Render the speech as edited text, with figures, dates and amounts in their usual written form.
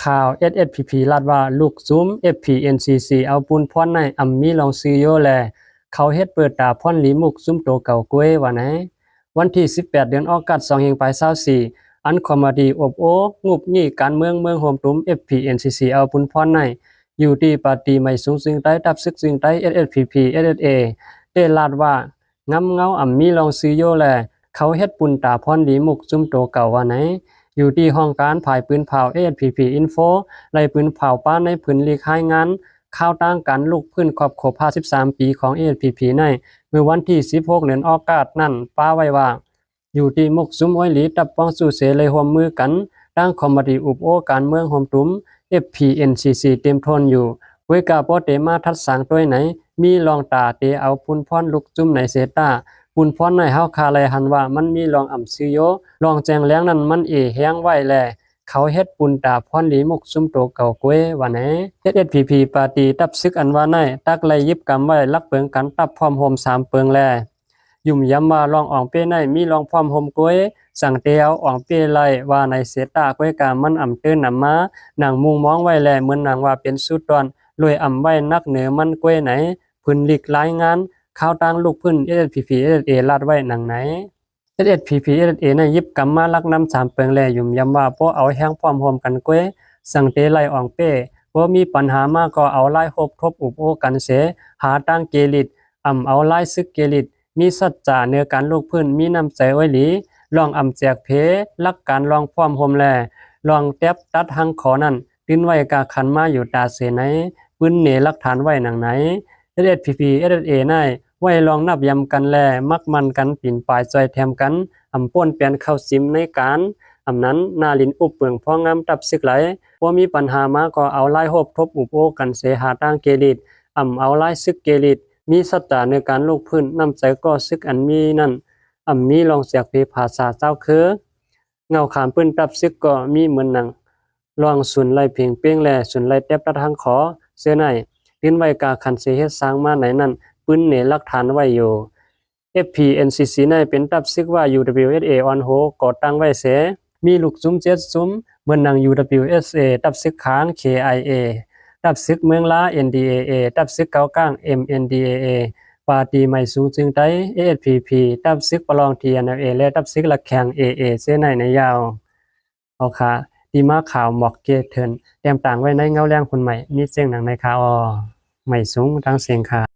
ข่าว SSPP ลาดว่าลูกซุ้ม FPNCC เอาปุนพ่อนในอำมีลองซื้อโยแลเขาเฮ็ดเปิดตาพ่อนหลีมุกซุ้มโตเก่ากล้วยว่าไหนวันที่18เดือนออกัส2524อันคอมดีอบโองุบงี้การเมืองโฮมตุ้ม FPNCC เอาปุนพ่อนในอยู่ที่ปาร์ตี้ไม่สูงซึ่งใต้ดับซึกซึ่งใต้ SSPP SSA ได้ลาดว่างำเงาอำมีลองซื้อโยแลเขาเฮ็ดปุนตาพ่อนหลีมุกซุ้มโตเก่าว่าไหนอยู่ที่ห้องการภายปืนเผา SPP Info ไล่ปืนเผาป้าในพื้นลีกให้งานข่าวต่างกันลูกพื้นครอบครบ53ปีของ SPP ในเมื่อวันที่16เดือนออกาศนั่นป้าไว้ว่าอยู่ที่มุกซุมอ้อยหลีตับป้องสู่เสเลยร่วมมือกันตั้งคอมมิตี้อุปโอการเมืองโฮมตุ้ม FPNCC เต็มทนอยู่เวกาโปเตมาทัดสังตัวไหนมีลองตาเตเอาปุนพรลูกจุ่มในเซตาปุนพรในเฮาคาไลหันว่ามันมีลองอ่ำซื้อโยลองแจงแล้งนั้นมันแห้งไว้แลเขาเฮ็ดปุนตาพรหลีมุกซุมโตเก่ากวยว่าแหน SSPP ปาร์ตี้ตับซึกอันว่าในตักไลยิบกำไว้ลักเปิงกันตับพร้อมโฮม3เปิงแลยุ่มย้ำว่าลองอ่องเป้ในมีลองพร้อมโฮมกวยสั่งเตียวอ่องเป้ไลว่าในเสตากวยกามันอ่ำตื้นนำมาหนังมุงมองไว้แลเหมือนนางว่าเป็นสุดตอนรวยอ่ำไว้นักเหนือมันกวยไหนพื้นลิกรายงานข่าวต่างลูกพื้น SSPP SSA ลาดไว้หนังไหน SSPP SSA ในยิบกำมาลักน้ำ3เปิงแลยุ่มย้ำว่าพวกเอาแห้งพร้อมโฮมกันกวยสั่งเตไลอ่องเป้ว่ามีปัญหามากก็เอาไล่หบทบอุบโอกันเสหาตั้งเกลิดเอาไล่ซึกเกลิดมีสัจจาเนื้อการลูกพื้นมีน้ำใจไว้หลีลองแจกเพลักการลองพร้อมโฮมแลลองแทบตัดหังขอนั่นตื้นไว้กาขันมาอยู่ตาเสไหนปืนเหนลักฐานไว้หนังไหน SSPP SSA ในไว้ลองนับยำกันแลมักมันกันปิ่นปลายจอยแถมกันป้นเปลี่ยนเข้าซิมในการนั้นนาลินอุบเปลืองพองามตับซึกไหลว่ามีปัญหามาก็เอาไล่หบทบอุบโอกันเสหาตั้งเกลิดเอาไล่ซึกเกลิดมีสัจจาในการลูกพื้นน้ำใจก็ซึกอันมีนั่นมีลองเสียกเพภาษาเจ้าคือเงาขามปืนตับซึกก็มีเหมือนหนังลองสุนไล่เพียงเป้งแลสุนไล่แทบตะทางขอเสื้อในลิ้นไว้กาขันเสเฮ็ดสร้างมาไหนนั่นปืนเหนหลักฐานไว้อยู่ FPNCC ในเป็นตับซึกว่า UWSA on ho ก่อตั้งไว้เสมีลูกซุ้ม7ซุ้มเหมือนนาง UWSA ตับซึกค้าง KIA ตับซึกเมืองล้า NDAA ตับซึกเกาก้าง MNDAA ปาร์ตี้ไม่สูงจึงไต้ ASPP ตับซึกประลอง TNLA และตับซึกหลักแข่ง AA เส้นในยาวเอาค่ะดีมาข่าวหมอกเกเทินเตรียมต่างไว้ในเงาแรงคนใหม่มีเสียงหนังในข่าวไม่สูงทั้งเสียงค่ะ